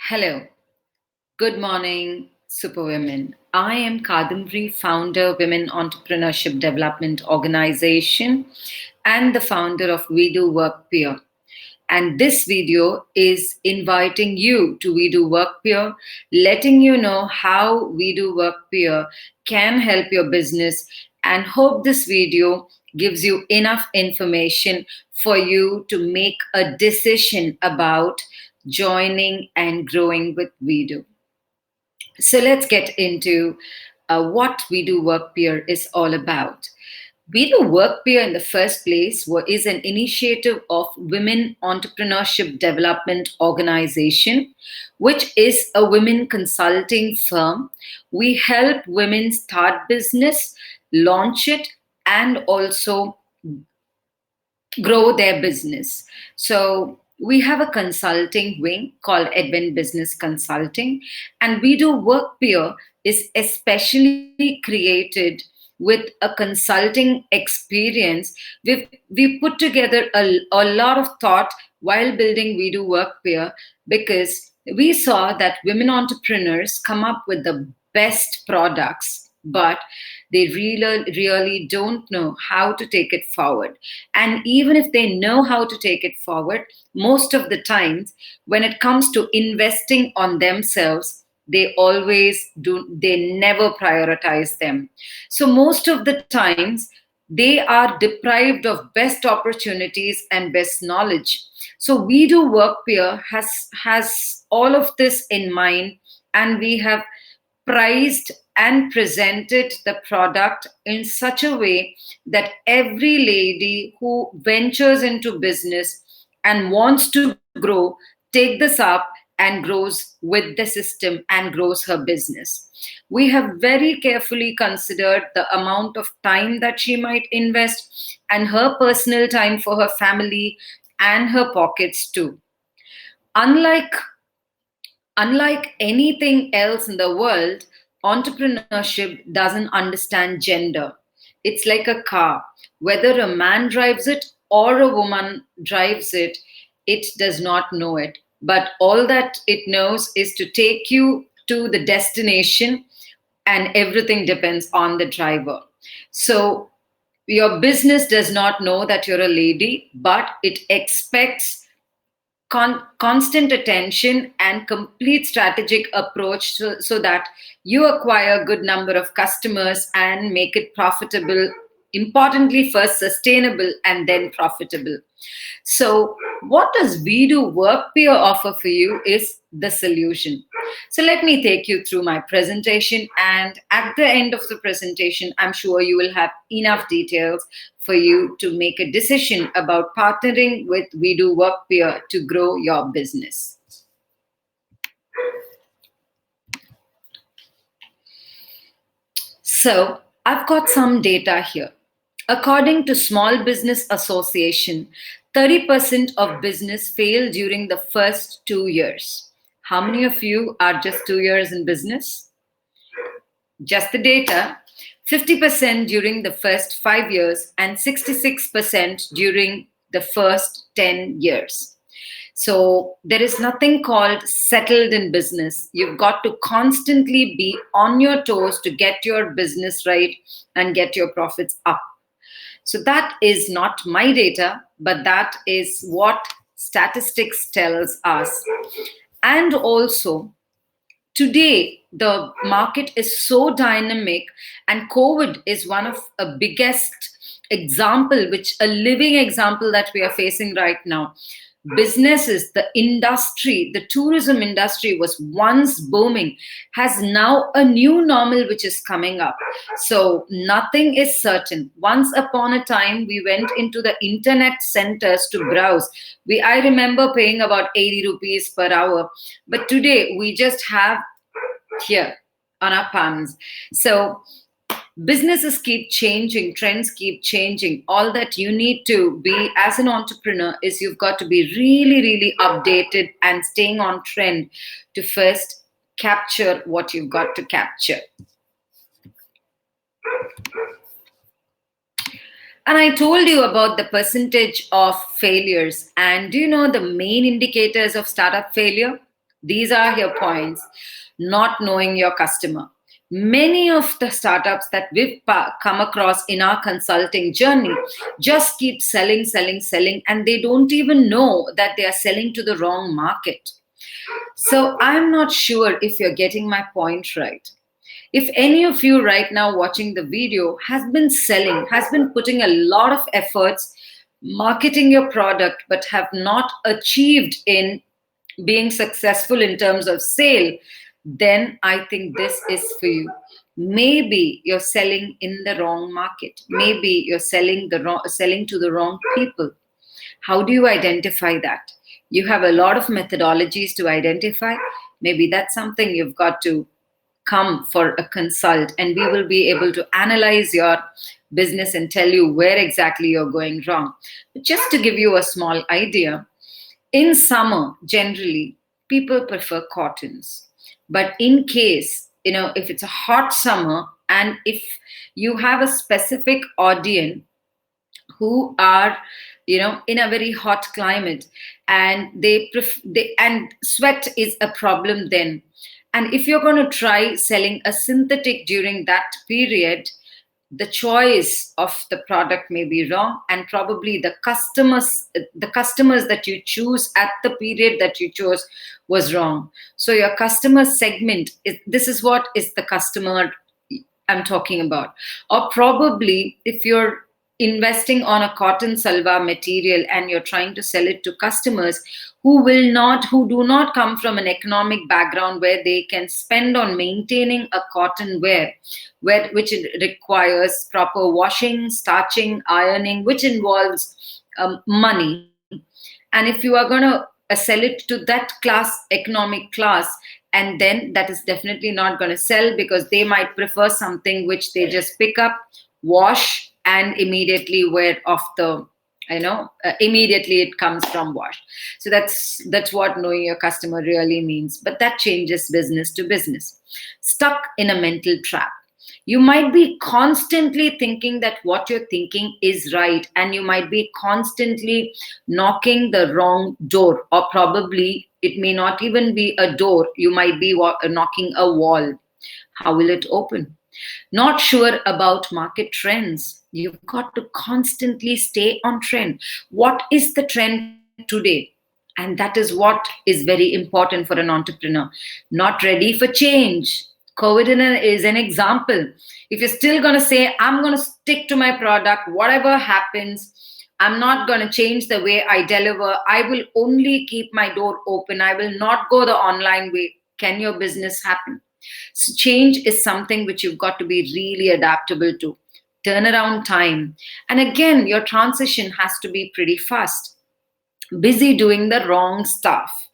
Hello, good morning, Superwomen. I am Kadambari, founder, Women Entrepreneurship Development Organization, and the founder of WEDO Work Peer. And this video is inviting you to WeDo Work Peer, letting you know how WeDo Work Peer can help your business, and hope this video gives you enough information for you to make a decision about joining and growing with WeDo. So let's get into what WeDo Work Peer is all about. WeDo Work Peer in the first place is an initiative of Women Entrepreneurship Development Organization, which is a women consulting firm. We help women start business, launch it, and also grow their business. So we have a consulting wing called Advent Business Consulting, and WeDo Work Peer is especially created with a consulting experience. We put together a lot of thought while building WeDo Work Peer, because we saw that women entrepreneurs come up with the best products, but they really don't know how to take it forward. And even if they know how to take it forward, most of the times when it comes to investing on themselves, they never prioritize them. So most of the times they are deprived of best opportunities and best knowledge. So WeDo Work Peer has all of this in mind, and we have priced and presented the product in such a way that every lady who ventures into business and wants to grow take this up and grows with the system and grows her business. We have very carefully considered the amount of time that she might invest, and her personal time for her family and her pockets too. Unlike Unlike anything else in the world, entrepreneurship doesn't understand gender. It's like a car. Whether a man drives it or a woman drives it, it does not know it. But all that it knows is to take you to the destination, and everything depends on the driver. So, your business does not know that you're a lady, but it expects constant attention and complete strategic approach, so that you acquire a good number of customers and make it profitable, importantly first sustainable and then profitable. So what does We Do Work Peer offer for you is the solution. So let me take you through my presentation, and at the end of the presentation I'm sure you will have enough details for you to make a decision about partnering with We Do Work Peer to grow your business. So I've got some data here. According to Small Business Association, 30% of business fail during the first 2 years. How many of you are just 2 years in business? Just the data. 50% during the first 5 years and 66% during the first 10 years. So there is nothing called settled in business. You've got to constantly be on your toes to get your business right and get your profits up. So that is not my data, but that is what statistics tells us. And also, today the market is so dynamic, and COVID is one of a biggest example, which a living example that we are facing right now. Businesses, the industry, the tourism industry was once booming, has now a new normal which is coming up. So nothing is certain. Once upon a time, we went into the internet centers to browse. I remember paying about 80 rupees per hour, but today we just have here on our palms. So businesses keep changing, trends keep changing. All that you need to be as an entrepreneur is you've got to be really updated and staying on trend to first capture what you've got to capture. And I told you about the percentage of failures. And do you know the main indicators of startup failure? These are your points. Not knowing your customer. Many of the startups that we've come across in our consulting journey just keep selling, selling, selling, and they don't even know that they are selling to the wrong market. So I'm not sure if you're getting my point right. If any of you right now watching the video has been selling, has been putting a lot of efforts marketing your product, but have not achieved in being successful in terms of sale, then I think this is for you. Maybe you're selling in the wrong market. Maybe you're selling to the wrong people. How do you identify that? You have a lot of methodologies to identify. Maybe that's something you've got to come for a consult, and we will be able to analyze your business and tell you where exactly you're going wrong. But just to give you a small idea, in summer, generally, people prefer cottons. But in case, if it's a hot summer and if you have a specific audience who are, in a very hot climate, and and sweat is a problem then. And if you're going to try selling a synthetic during that period, the choice of the product may be wrong, and probably the customers that you choose at the period that you chose was wrong. So your customer segment this is what is the customer I'm talking about. Or probably if you're investing on a cotton salwar material and you're trying to sell it to customers who do not come from an economic background where they can spend on maintaining a cotton wear, which requires proper washing, starching, ironing, which involves money. And if you are going to sell it to that economic class, and then that is definitely not going to sell, because they might prefer something which they just pick up, wash, and immediately wear off immediately it comes from wash. So that's what knowing your customer really means. But that changes business to business. Stuck in a mental trap. You might be constantly thinking that what you're thinking is right, and you might be constantly knocking the wrong door, or probably it may not even be a door, you might be knocking a wall. How will it open? Not sure about market trends. You've got to constantly stay on trend. What is the trend today? And that is what is very important for an entrepreneur. Not ready for change. COVID is an example. If you're still going to say, I'm going to stick to my product, whatever happens, I'm not going to change the way I deliver, I will only keep my door open, I will not go the online way, can your business happen? So change is something which you've got to be really adaptable to. Turnaround time. And again, your transition has to be pretty fast. Busy doing the wrong stuff.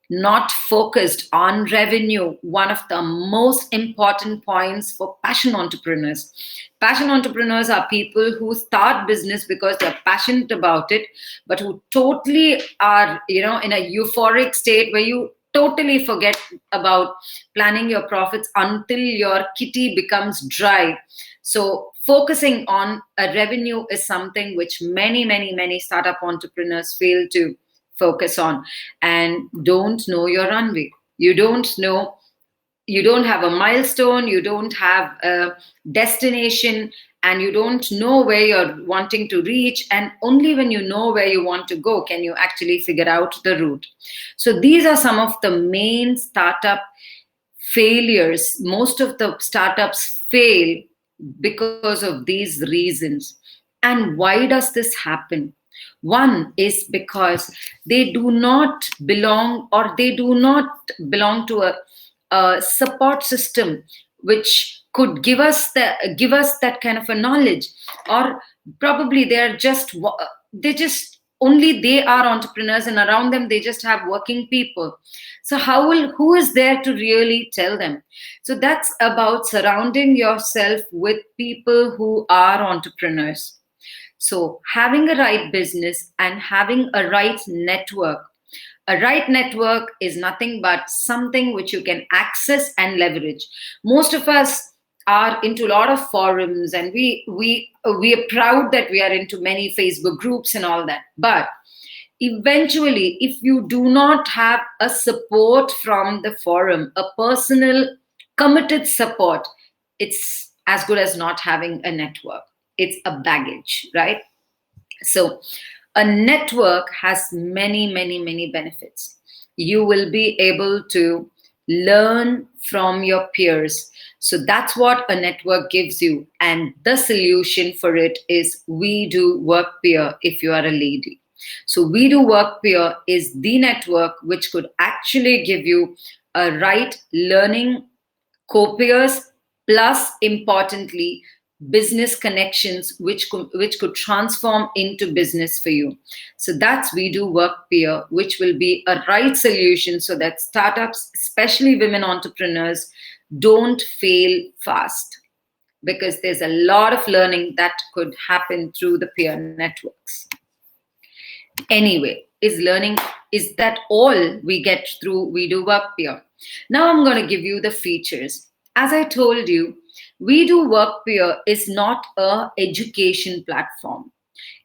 Not focused on revenue. One of the most important points for passion entrepreneurs. Passion entrepreneurs are people who start business because they're passionate about it, but who totally are, in a euphoric state where you totally forget about planning your profits until your kitty becomes dry. So focusing on a revenue is something which many startup entrepreneurs fail to focus on. And don't know your runway. You don't have a milestone, you don't have a destination, and you don't know where you're wanting to reach. And only when you know where you want to go can you actually figure out the route. So these are some of the main startup failures. Most of the startups fail because of these reasons. And why does this happen? One is because they do not belong to a support system which could give us that kind of a knowledge. Or probably they are entrepreneurs, and around them they just have working people. So who is there to really tell them? So that's about surrounding yourself with people who are entrepreneurs. So having a right business and having a right network. A right network is nothing but something which you can access and leverage. Most of us are into a lot of forums, and we are proud that we are into many Facebook groups and all that. But Eventually, if you do not have a support from the forum, a personal committed support, it's as good as not having a network. It's a baggage, right? So a network has many, many, many benefits. You will be able to learn from your peers. So that's what a network gives you. And the solution for it is WEDO Work Peer if you are a lady. So WEDO Work Peer is the network which could actually give you a right learning co-peers, plus importantly business connections which could transform into business for you. So that's we do work peer, which will be a right solution so that startups, especially women entrepreneurs, don't fail fast, because there's a lot of learning that could happen through the peer networks. Anyway, is that all we get through we do work peer? Now I'm going to give you the features. As I told you, we do work peer is not a education platform,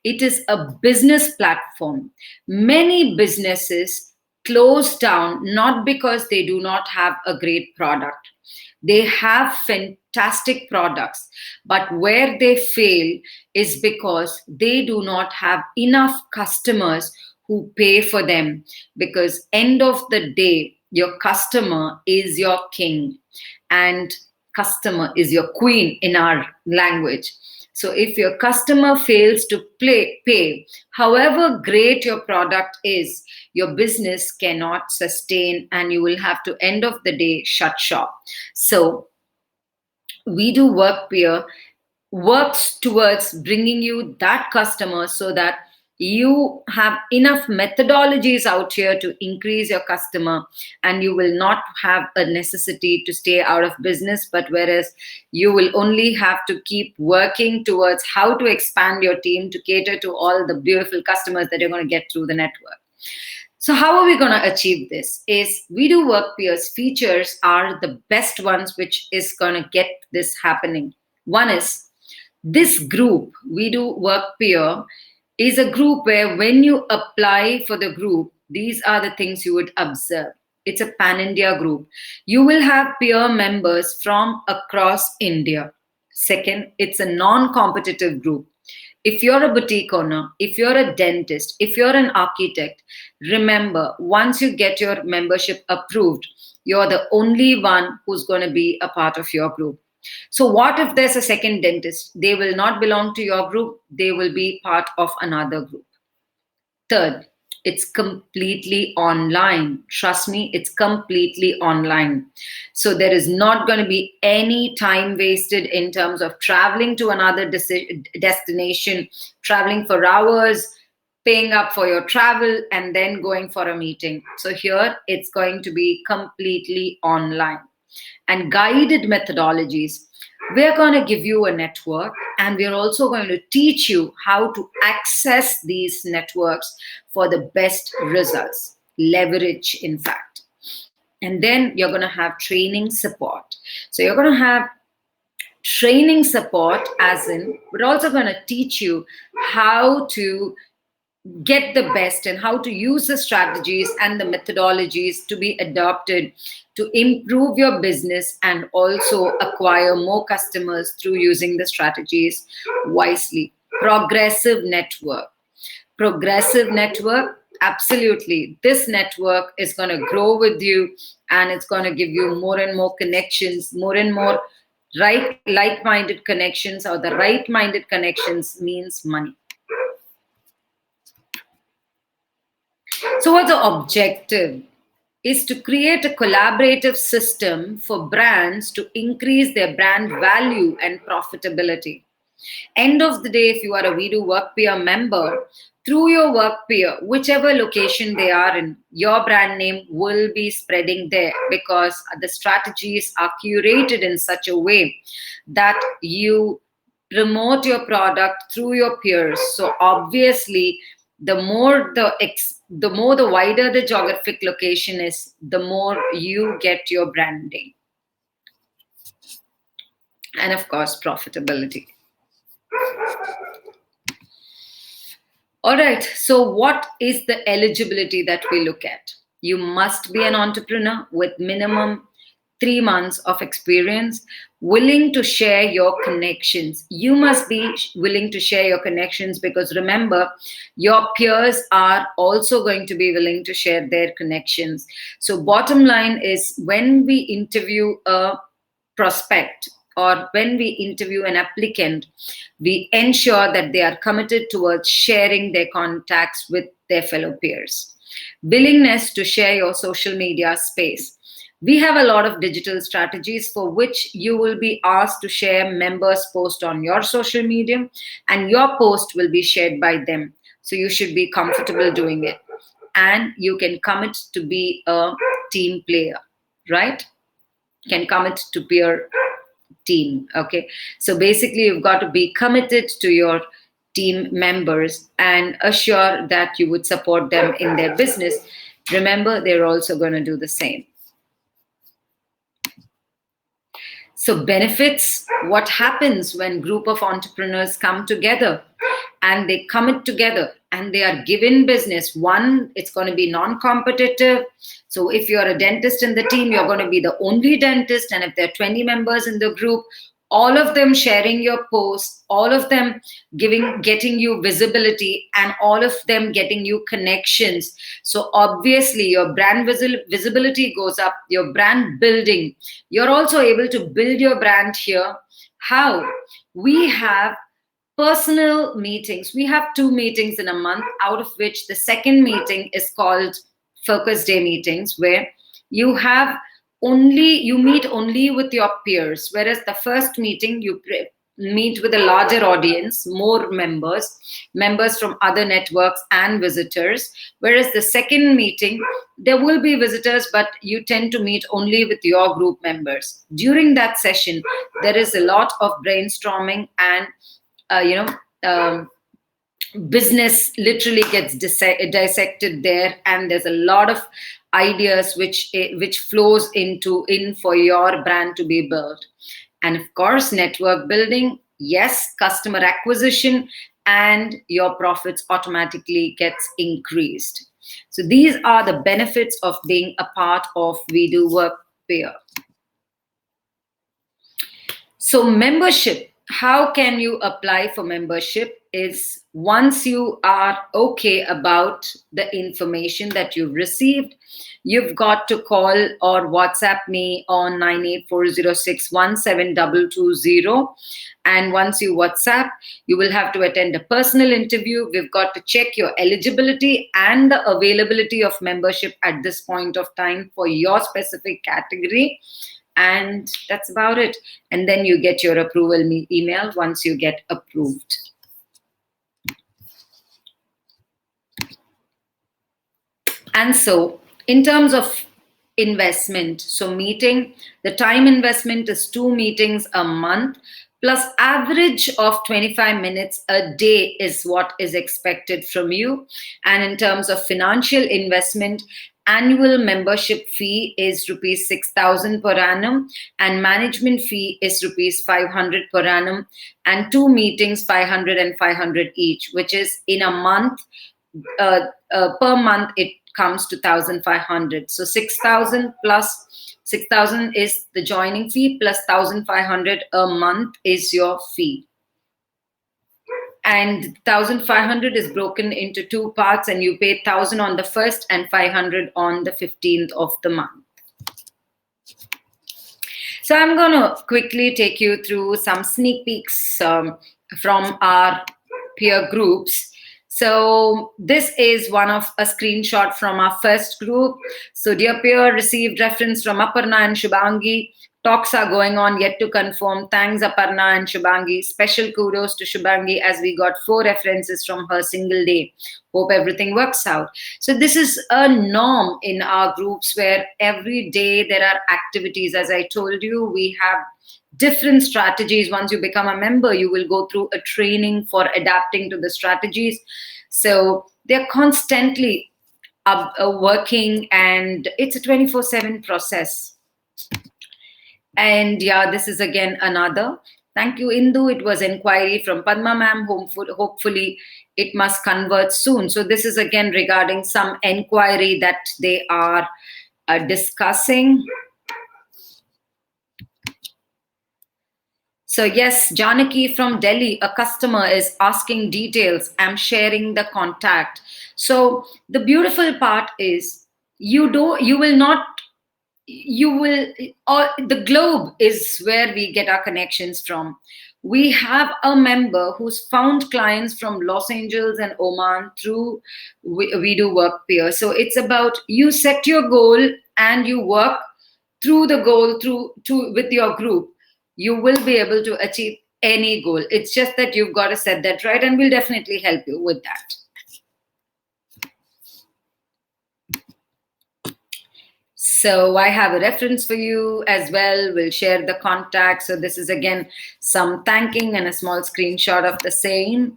it is a business platform. Many businesses close down not because they do not have a great product. They have fantastic products, but where they fail is because they do not have enough customers who pay for them. Because end of the day, your customer is your king, and customer is your queen in our language. So if your customer fails to pay, however great your product is, your business cannot sustain and you will have to end of the day shut shop. So we do work peer works towards bringing you that customer so that you have enough methodologies out here to increase your customer, and you will not have a necessity to stay out of business, but whereas you will only have to keep working towards how to expand your team to cater to all the beautiful customers that you're going to get through the network. So how are we going to achieve this? Is we do work peers features are the best ones which is going to get this happening. One is this group, we do work peer, is a group where when you apply for the group, these are the things you would observe. It's a pan India group. You will have peer members from across India. Second, it's a non competitive group. If you're a boutique owner, if you're a dentist, if you're an architect, remember, once you get your membership approved, you're the only one who's going to be a part of your group. So, what if there's a second dentist? They will not belong to your group, they will be part of another group. Third, it's completely online. Trust me, it's completely online. So there is not going to be any time wasted in terms of traveling to another destination, traveling for hours, paying up for your travel, and then going for a meeting. So here it's going to be completely online. And guided methodologies. We're going to give you a network, and we're also going to teach you how to access these networks for the best results. Leverage, in fact. And then you're going to have training support. So you're going to have training support, as in, we're also going to teach you how to get the best and how to use the strategies and the methodologies to be adopted to improve your business and also acquire more customers through using the strategies wisely. Progressive network, absolutely. This network is going to grow with you, and it's going to give you more and more connections, more and more like-minded connections, or the right-minded connections means money. So what's the objective? Is to create a collaborative system for brands to increase their brand value and profitability. End of the day, if you are a WeDo Work Peer member, through your work peer, whichever location they are in, your brand name will be spreading there, because the strategies are curated in such a way that you promote your product through your peers. So obviously, the more the wider the geographic location is, the more you get your branding, and of course profitability. All right, so what is the eligibility that we look at? You must be an entrepreneur with minimum 3 months of experience, willing to share your connections. You must be willing to share your connections because remember, your peers are also going to be willing to share their connections. So, bottom line is when we interview a prospect or when we interview an applicant, we ensure that they are committed towards sharing their contacts with their fellow peers. Willingness to share your social media space. We have a lot of digital strategies for which you will be asked to share members' post on your social media, and your post will be shared by them. So you should be comfortable doing it. And you can commit to be a team player, right? Can commit to peer team. Okay, so basically you've got to be committed to your team members and assure that you would support them in their business. Remember, they're also going to do the same. So benefits, what happens when group of entrepreneurs come together and they commit together and they are given business? One, it's going to be non-competitive. So if you're a dentist in the team, you're going to be the only dentist. And if there are 20 members in the group, all of them sharing your posts, all of them getting you visibility, and all of them getting you connections. So obviously your brand visibility goes up, your brand building. You're also able to build your brand here. How? We have personal meetings. We have 2 meetings in a month, out of which the second meeting is called focus day meetings, where you meet only with your peers, whereas the first meeting you meet with a larger audience, more members from other networks and visitors, whereas the second meeting there will be visitors, but you tend to meet only with your group members. During that session there is a lot of brainstorming and business literally gets dissected there, and there's a lot of ideas which flows in for your brand to be built. And of course, network building, yes, customer acquisition, and your profits automatically gets increased. So these are the benefits of being a part of WEDO Work Peer. So membership, how can you apply for membership? Is once you are okay about the information that you've received, you've got to call or WhatsApp me on 98406172220. And once you WhatsApp, you will have to attend a personal interview. We've got to check your eligibility and the availability of membership at this point of time for your specific category. And that's about it. And then you get your approval email once you get approved. And so in terms of investment, so meeting, the time investment is 2 meetings a month plus average of 25 minutes a day is what is expected from you. And in terms of financial investment, annual membership fee is rupees 6,000 per annum, and management fee is rupees 500 per annum, and 2 meetings 500 and 500 each, which is in a month, per month it comes to 1,500. So 6,000 plus 6,000 is the joining fee plus 1,500 a month is your fee. And 1,500 is broken into 2 parts, and you pay 1,000 on the first and 500 on the 15th of the month. So I'm going to quickly take you through some sneak peeks from our peer groups. So this is one of a screenshot from our first group. So dear peer, received reference from Aparna and Shubhangi. Talks are going on, yet to confirm. Thanks Aparna and Shubhangi. Special kudos to Shubhangi as we got 4 references from her single day. Hope everything works out. So this is a norm in our groups where every day there are activities. As I told you, we have different strategies. Once you become a member, you will go through a training for adapting to the strategies. So they're constantly working, and it's a 24/7 process. And yeah, this is again another. Thank you, Indu. It was inquiry from Padma ma'am. Hopefully, it must convert soon. So this is again regarding some inquiry that they are discussing. So yes, Janaki from Delhi, a customer is asking details. I'm sharing the contact. So the beautiful part is you will not you will or the globe is where we get our connections from. We have a member who's found clients from Los Angeles and Oman through WeDo Work Peer. So it's about you set your goal and you work through the goal through to with your group. You will be able to achieve any goal. It's just that you've got to set that right, and we'll definitely help you with that. So I have a reference for you as well. We'll share the contact. So this is again some thanking and a small screenshot of the same.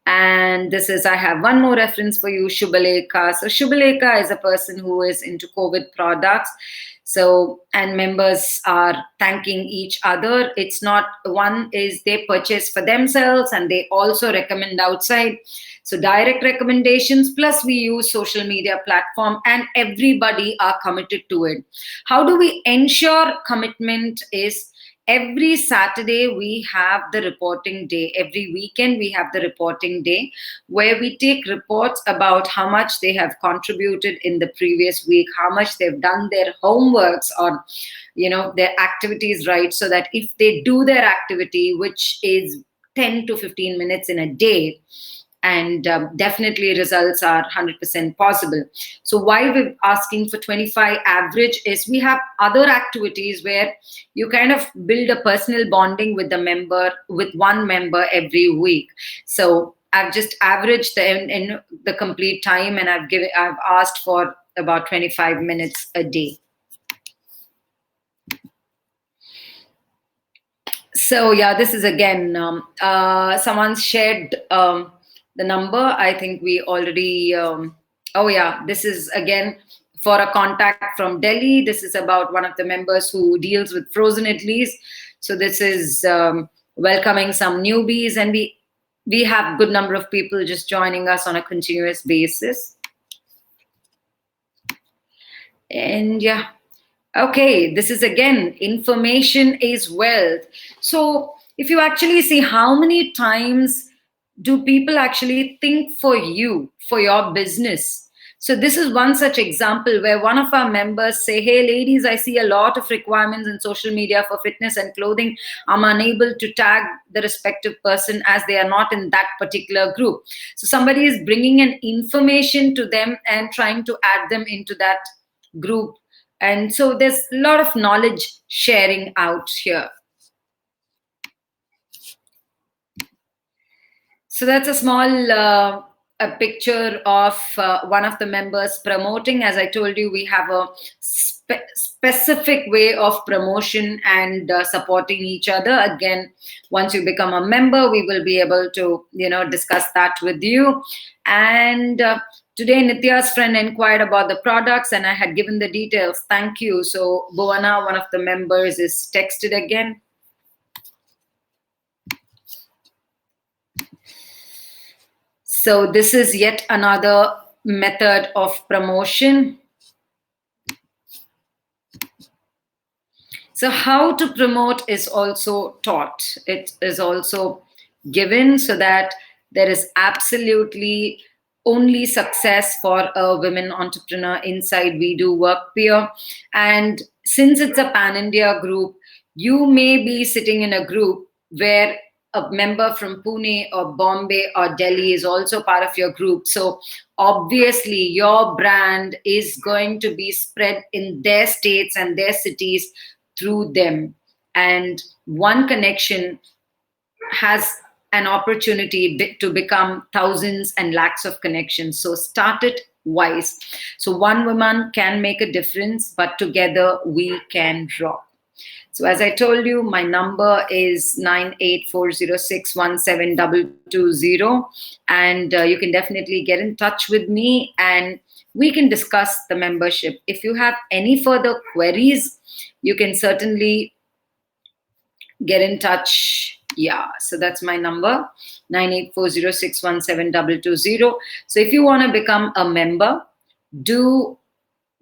And this is, I have one more reference for you, Shubhalekha. So Shubhalekha is a person who is into COVID products. So, and members are thanking each other. It's not one is they purchase for themselves and they also recommend outside. So direct recommendations, plus we use social media platform and everybody are committed to it. How do we ensure commitment is every Saturday we have the reporting day. Every weekend we have the reporting day where we take reports about how much they have contributed in the previous week, how much they've done their homeworks or their activities right, so that if they do their activity, which is 10 to 15 minutes in a day, and definitely results are 100% possible. So why we're asking for 25 average is we have other activities where you kind of build a personal bonding with with one member every week. So I've just averaged in the complete time, and I've asked for about 25 minutes a day. So yeah, this is again someone shared the number. I think we already. Oh yeah, this is again for a contact from Delhi. This is about one of the members who deals with frozen idlis. So this is welcoming some newbies, and we have good number of people just joining us on a continuous basis. And yeah. Okay, this is again, information is wealth. So if you actually see how many times do people actually think for you, for your business. So this is one such example where one of our members say, hey ladies, I see a lot of requirements in social media for fitness and clothing. I'm unable to tag the respective person as they are not in that particular group. So somebody is bringing an information to them and trying to add them into that group. And so there's a lot of knowledge sharing out here. So that's a small a picture of one of the members promoting. As I told you, we have a specific way of promotion and supporting each other. Again, once you become a member, we will be able to discuss that with you. And today, Nitya's friend inquired about the products and I had given the details. Thank you. So Bhuwana, one of the members, is texted again. So this is yet another method of promotion. So how to promote is also taught. It is also given so that there is absolutely only success for a women entrepreneur inside WeDo Work Peer. And since it's a pan-India group, you may be sitting in a group where a member from Pune or Bombay or Delhi is also part of your group. So obviously your brand is going to be spread in their states and their cities through them. And one connection has an opportunity to become thousands and lakhs of connections. So start it wise. So one woman can make a difference, but together we can rock. So as I told you, my number is 9840617220, and you can definitely get in touch with me and we can discuss the membership. If you have any further queries, you can certainly get in touch. Yeah, so that's my number, 9840617220. So if you want to become a member, do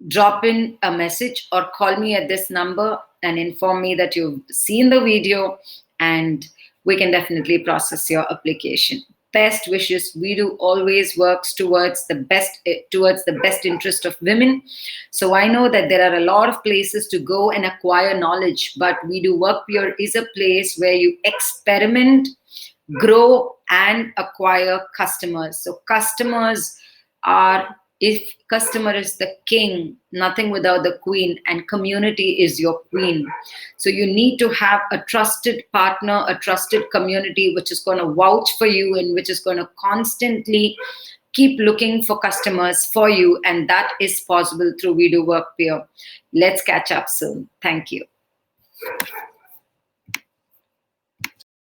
drop in a message or call me at this number and inform me that you've seen the video, and we can definitely process your application. Best wishes. WEDO always works towards the best interest of women. So I know that there are a lot of places to go and acquire knowledge, but WEDO Work Peer is a place where you experiment, grow, and acquire customers. So customers are, if customer is the king, nothing without the queen, and community is your queen. So you need to have a trusted partner, a trusted community, which is going to vouch for you and which is going to constantly keep looking for customers for you. And that is possible through WEDO Work Peer. Let's catch up soon. Thank you.